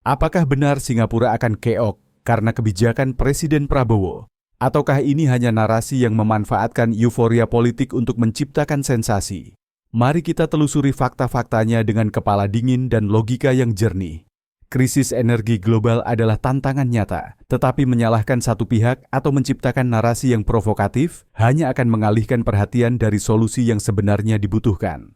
Apakah benar Singapura akan keok karena kebijakan Presiden Prabowo? Ataukah ini hanya narasi yang memanfaatkan euforia politik untuk menciptakan sensasi? Mari kita telusuri fakta-faktanya dengan kepala dingin dan logika yang jernih. Krisis energi global adalah tantangan nyata, tetapi menyalahkan satu pihak atau menciptakan narasi yang provokatif hanya akan mengalihkan perhatian dari solusi yang sebenarnya dibutuhkan.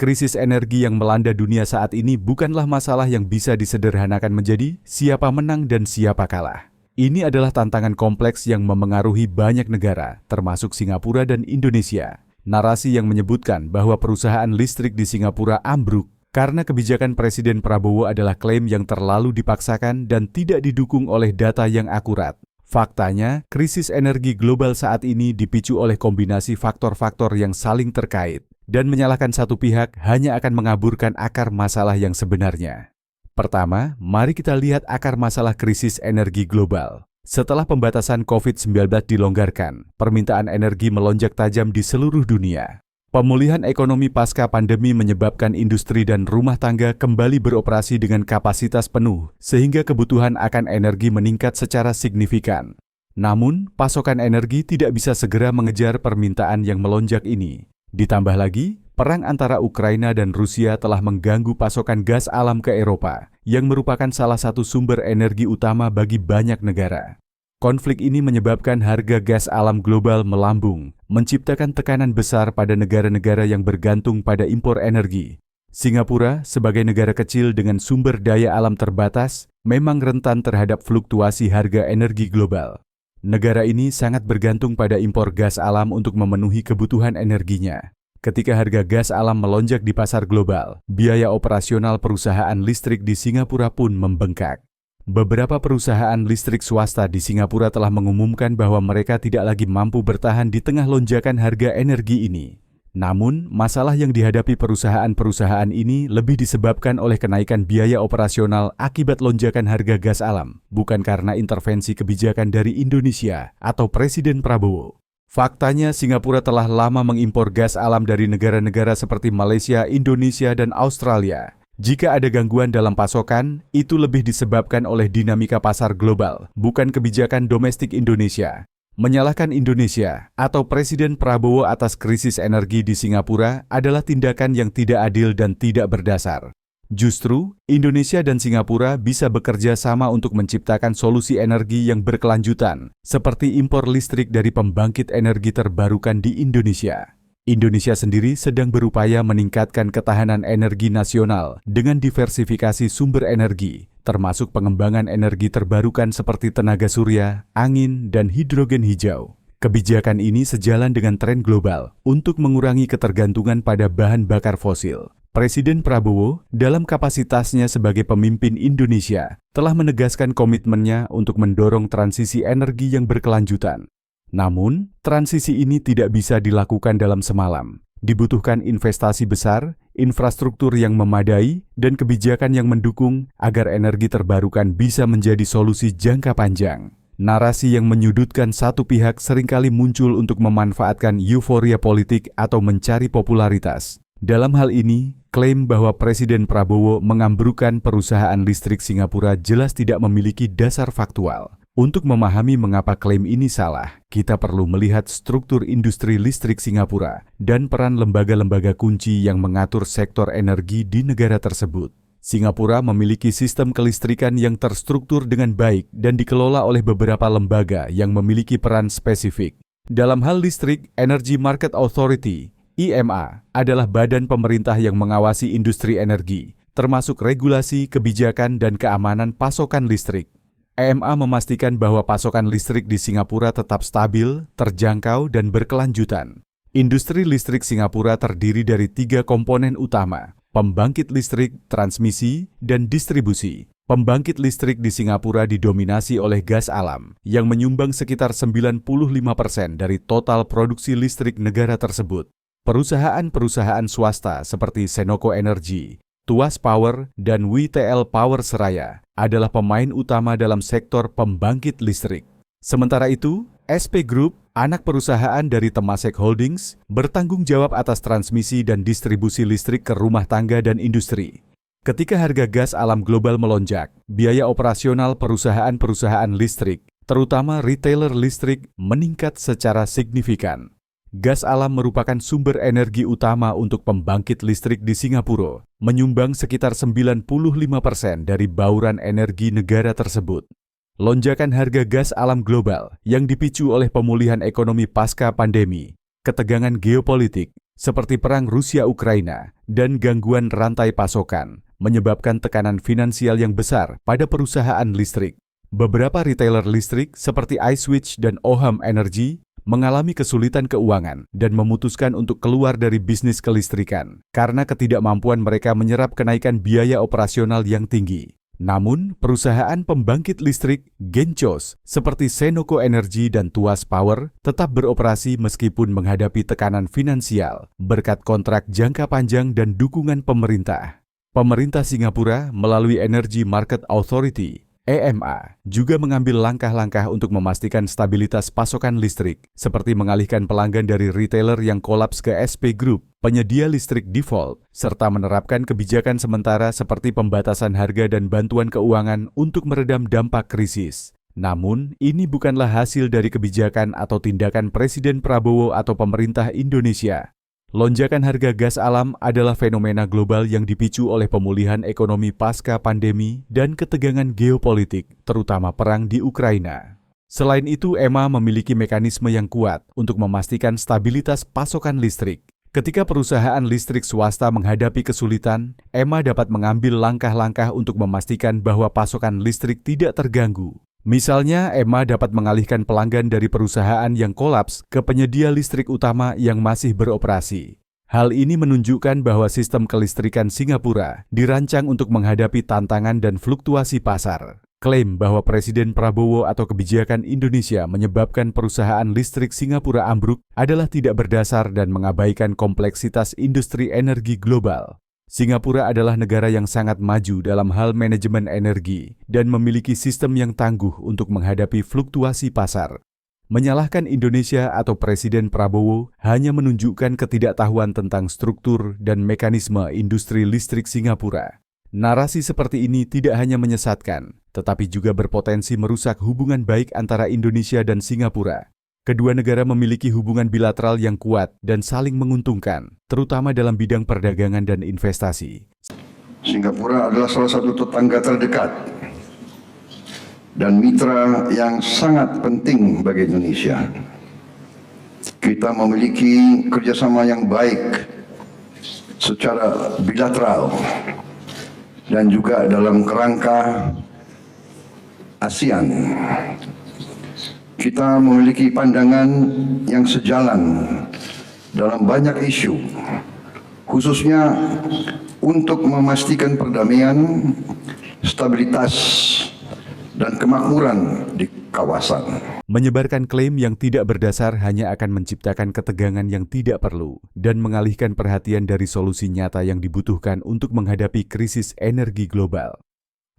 Krisis energi yang melanda dunia saat ini bukanlah masalah yang bisa disederhanakan menjadi siapa menang dan siapa kalah. Ini adalah tantangan kompleks yang memengaruhi banyak negara, termasuk Singapura dan Indonesia. Narasi yang menyebutkan bahwa perusahaan listrik di Singapura ambruk karena kebijakan Presiden Prabowo adalah klaim yang terlalu dipaksakan dan tidak didukung oleh data yang akurat. Faktanya, krisis energi global saat ini dipicu oleh kombinasi faktor-faktor yang saling terkait, dan menyalahkan satu pihak hanya akan mengaburkan akar masalah yang sebenarnya. Pertama, mari kita lihat akar masalah krisis energi global. Setelah pembatasan COVID-19 dilonggarkan, permintaan energi melonjak tajam di seluruh dunia. Pemulihan ekonomi pasca pandemi menyebabkan industri dan rumah tangga kembali beroperasi dengan kapasitas penuh, sehingga kebutuhan akan energi meningkat secara signifikan. Namun, pasokan energi tidak bisa segera mengejar permintaan yang melonjak ini. Ditambah lagi, perang antara Ukraina dan Rusia telah mengganggu pasokan gas alam ke Eropa, yang merupakan salah satu sumber energi utama bagi banyak negara. Konflik ini menyebabkan harga gas alam global melambung, menciptakan tekanan besar pada negara-negara yang bergantung pada impor energi. Singapura, sebagai negara kecil dengan sumber daya alam terbatas, memang rentan terhadap fluktuasi harga energi global. Negara ini sangat bergantung pada impor gas alam untuk memenuhi kebutuhan energinya. Ketika harga gas alam melonjak di pasar global, biaya operasional perusahaan listrik di Singapura pun membengkak. Beberapa perusahaan listrik swasta di Singapura telah mengumumkan bahwa mereka tidak lagi mampu bertahan di tengah lonjakan harga energi ini. Namun, masalah yang dihadapi perusahaan-perusahaan ini lebih disebabkan oleh kenaikan biaya operasional akibat lonjakan harga gas alam, bukan karena intervensi kebijakan dari Indonesia atau Presiden Prabowo. Faktanya, Singapura telah lama mengimpor gas alam dari negara-negara seperti Malaysia, Indonesia, dan Australia. Jika ada gangguan dalam pasokan, itu lebih disebabkan oleh dinamika pasar global, bukan kebijakan domestik Indonesia. Menyalahkan Indonesia atau Presiden Prabowo atas krisis energi di Singapura adalah tindakan yang tidak adil dan tidak berdasar. Justru, Indonesia dan Singapura bisa bekerja sama untuk menciptakan solusi energi yang berkelanjutan, seperti impor listrik dari pembangkit energi terbarukan di Indonesia. Indonesia sendiri sedang berupaya meningkatkan ketahanan energi nasional dengan diversifikasi sumber energi, termasuk pengembangan energi terbarukan seperti tenaga surya, angin, dan hidrogen hijau. Kebijakan ini sejalan dengan tren global untuk mengurangi ketergantungan pada bahan bakar fosil. Presiden Prabowo, dalam kapasitasnya sebagai pemimpin Indonesia, telah menegaskan komitmennya untuk mendorong transisi energi yang berkelanjutan. Namun, transisi ini tidak bisa dilakukan dalam semalam. Dibutuhkan investasi besar, infrastruktur yang memadai, dan kebijakan yang mendukung agar energi terbarukan bisa menjadi solusi jangka panjang. Narasi yang menyudutkan satu pihak seringkali muncul untuk memanfaatkan euforia politik atau mencari popularitas. Dalam hal ini, klaim bahwa Presiden Prabowo mengambrukkan perusahaan listrik Singapura jelas tidak memiliki dasar faktual. Untuk memahami mengapa klaim ini salah, kita perlu melihat struktur industri listrik Singapura dan peran lembaga-lembaga kunci yang mengatur sektor energi di negara tersebut. Singapura memiliki sistem kelistrikan yang terstruktur dengan baik dan dikelola oleh beberapa lembaga yang memiliki peran spesifik. Dalam hal listrik, Energy Market Authority (IMA) adalah badan pemerintah yang mengawasi industri energi, termasuk regulasi, kebijakan, dan keamanan pasokan listrik. IMA memastikan bahwa pasokan listrik di Singapura tetap stabil, terjangkau, dan berkelanjutan. Industri listrik Singapura terdiri dari 3 komponen utama: pembangkit listrik, transmisi, dan distribusi. Pembangkit listrik di Singapura didominasi oleh gas alam, yang menyumbang sekitar 95% dari total produksi listrik negara tersebut. Perusahaan-perusahaan swasta seperti Senoko Energy, Tuas Power, dan WTL Power Seraya adalah pemain utama dalam sektor pembangkit listrik. Sementara itu, SP Group, anak perusahaan dari Temasek Holdings, bertanggung jawab atas transmisi dan distribusi listrik ke rumah tangga dan industri. Ketika harga gas alam global melonjak, biaya operasional perusahaan-perusahaan listrik, terutama retailer listrik, meningkat secara signifikan. Gas alam merupakan sumber energi utama untuk pembangkit listrik di Singapura, menyumbang sekitar 95% dari bauran energi negara tersebut. Lonjakan harga gas alam global yang dipicu oleh pemulihan ekonomi pasca pandemi, ketegangan geopolitik seperti perang Rusia-Ukraina, dan gangguan rantai pasokan, menyebabkan tekanan finansial yang besar pada perusahaan listrik. Beberapa retailer listrik seperti iSwitch dan Oham Energy mengalami kesulitan keuangan dan memutuskan untuk keluar dari bisnis kelistrikan karena ketidakmampuan mereka menyerap kenaikan biaya operasional yang tinggi. Namun, perusahaan pembangkit listrik Gencos seperti Senoko Energy dan Tuas Power tetap beroperasi meskipun menghadapi tekanan finansial berkat kontrak jangka panjang dan dukungan pemerintah. Pemerintah Singapura melalui Energy Market Authority (EMA) juga mengambil langkah-langkah untuk memastikan stabilitas pasokan listrik, seperti mengalihkan pelanggan dari retailer yang kolaps ke SP Group, penyedia listrik default, serta menerapkan kebijakan sementara seperti pembatasan harga dan bantuan keuangan untuk meredam dampak krisis. Namun, ini bukanlah hasil dari kebijakan atau tindakan Presiden Prabowo atau pemerintah Indonesia. Lonjakan harga gas alam adalah fenomena global yang dipicu oleh pemulihan ekonomi pasca pandemi dan ketegangan geopolitik, terutama perang di Ukraina. Selain itu, EMA memiliki mekanisme yang kuat untuk memastikan stabilitas pasokan listrik. Ketika perusahaan listrik swasta menghadapi kesulitan, EMA dapat mengambil langkah-langkah untuk memastikan bahwa pasokan listrik tidak terganggu. Misalnya, EMA dapat mengalihkan pelanggan dari perusahaan yang kolaps ke penyedia listrik utama yang masih beroperasi. Hal ini menunjukkan bahwa sistem kelistrikan Singapura dirancang untuk menghadapi tantangan dan fluktuasi pasar. Klaim bahwa Presiden Prabowo atau kebijakan Indonesia menyebabkan perusahaan listrik Singapura ambruk adalah tidak berdasar dan mengabaikan kompleksitas industri energi global. Singapura adalah negara yang sangat maju dalam hal manajemen energi dan memiliki sistem yang tangguh untuk menghadapi fluktuasi pasar. Menyalahkan Indonesia atau Presiden Prabowo hanya menunjukkan ketidaktahuan tentang struktur dan mekanisme industri listrik Singapura. Narasi seperti ini tidak hanya menyesatkan, tetapi juga berpotensi merusak hubungan baik antara Indonesia dan Singapura. Kedua negara memiliki hubungan bilateral yang kuat dan saling menguntungkan, terutama dalam bidang perdagangan dan investasi. Singapura adalah salah satu tetangga terdekat dan mitra yang sangat penting bagi Indonesia. Kita memiliki kerjasama yang baik secara bilateral dan juga dalam kerangka ASEAN. Kita memiliki pandangan yang sejalan dalam banyak isu, khususnya untuk memastikan perdamaian, stabilitas, dan kemakmuran di kawasan. Menyebarkan klaim yang tidak berdasar hanya akan menciptakan ketegangan yang tidak perlu dan mengalihkan perhatian dari solusi nyata yang dibutuhkan untuk menghadapi krisis energi global.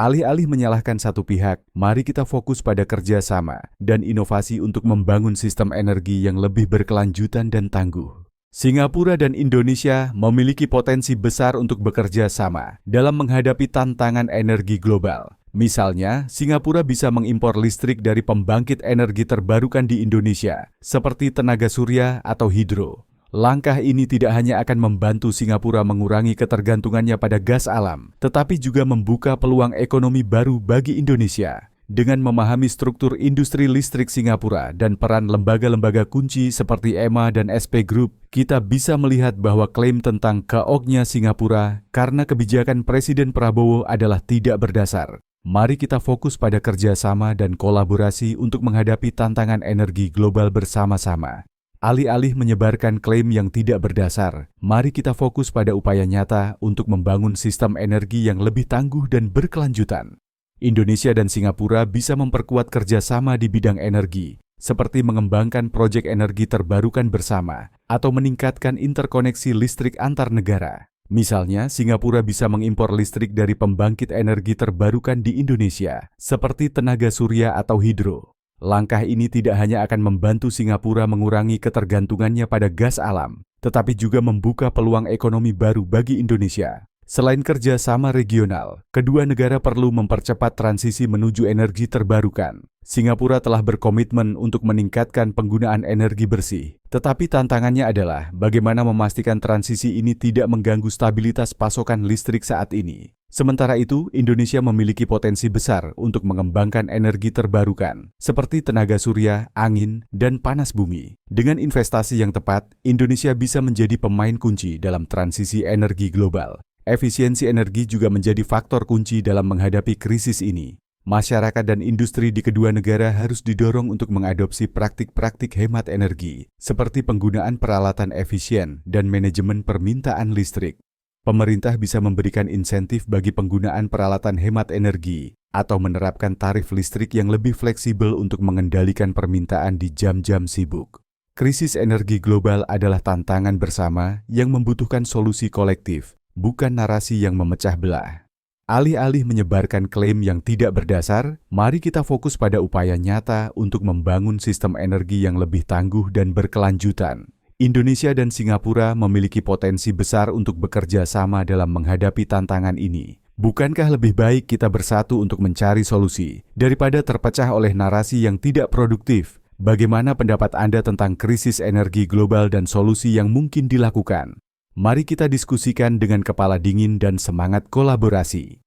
Alih-alih menyalahkan satu pihak, mari kita fokus pada kerjasama dan inovasi untuk membangun sistem energi yang lebih berkelanjutan dan tangguh. Singapura dan Indonesia memiliki potensi besar untuk bekerja sama dalam menghadapi tantangan energi global. Misalnya, Singapura bisa mengimpor listrik dari pembangkit energi terbarukan di Indonesia, seperti tenaga surya atau hidro. Langkah ini tidak hanya akan membantu Singapura mengurangi ketergantungannya pada gas alam, tetapi juga membuka peluang ekonomi baru bagi Indonesia. Dengan memahami struktur industri listrik Singapura dan peran lembaga-lembaga kunci seperti EMA dan SP Group, kita bisa melihat bahwa klaim tentang keoknya Singapura karena kebijakan Presiden Prabowo adalah tidak berdasar. Mari kita fokus pada kerjasama dan kolaborasi untuk menghadapi tantangan energi global bersama-sama. Alih-alih menyebarkan klaim yang tidak berdasar, mari kita fokus pada upaya nyata untuk membangun sistem energi yang lebih tangguh dan berkelanjutan. Indonesia dan Singapura bisa memperkuat kerjasama di bidang energi, seperti mengembangkan proyek energi terbarukan bersama atau meningkatkan interkoneksi listrik antar negara. Misalnya, Singapura bisa mengimpor listrik dari pembangkit energi terbarukan di Indonesia, seperti tenaga surya atau hidro. Langkah ini tidak hanya akan membantu Singapura mengurangi ketergantungannya pada gas alam, tetapi juga membuka peluang ekonomi baru bagi Indonesia. Selain kerjasama regional, kedua negara perlu mempercepat transisi menuju energi terbarukan. Singapura telah berkomitmen untuk meningkatkan penggunaan energi bersih. Tetapi tantangannya adalah bagaimana memastikan transisi ini tidak mengganggu stabilitas pasokan listrik saat ini. Sementara itu, Indonesia memiliki potensi besar untuk mengembangkan energi terbarukan, seperti tenaga surya, angin, dan panas bumi. Dengan investasi yang tepat, Indonesia bisa menjadi pemain kunci dalam transisi energi global. Efisiensi energi juga menjadi faktor kunci dalam menghadapi krisis ini. Masyarakat dan industri di kedua negara harus didorong untuk mengadopsi praktik-praktik hemat energi, seperti penggunaan peralatan efisien dan manajemen permintaan listrik. Pemerintah bisa memberikan insentif bagi penggunaan peralatan hemat energi atau menerapkan tarif listrik yang lebih fleksibel untuk mengendalikan permintaan di jam-jam sibuk. Krisis energi global adalah tantangan bersama yang membutuhkan solusi kolektif, bukan narasi yang memecah belah. Alih-alih menyebarkan klaim yang tidak berdasar, mari kita fokus pada upaya nyata untuk membangun sistem energi yang lebih tangguh dan berkelanjutan. Indonesia dan Singapura memiliki potensi besar untuk bekerja sama dalam menghadapi tantangan ini. Bukankah lebih baik kita bersatu untuk mencari solusi, daripada terpecah oleh narasi yang tidak produktif? Bagaimana pendapat Anda tentang krisis energi global dan solusi yang mungkin dilakukan? Mari kita diskusikan dengan kepala dingin dan semangat kolaborasi.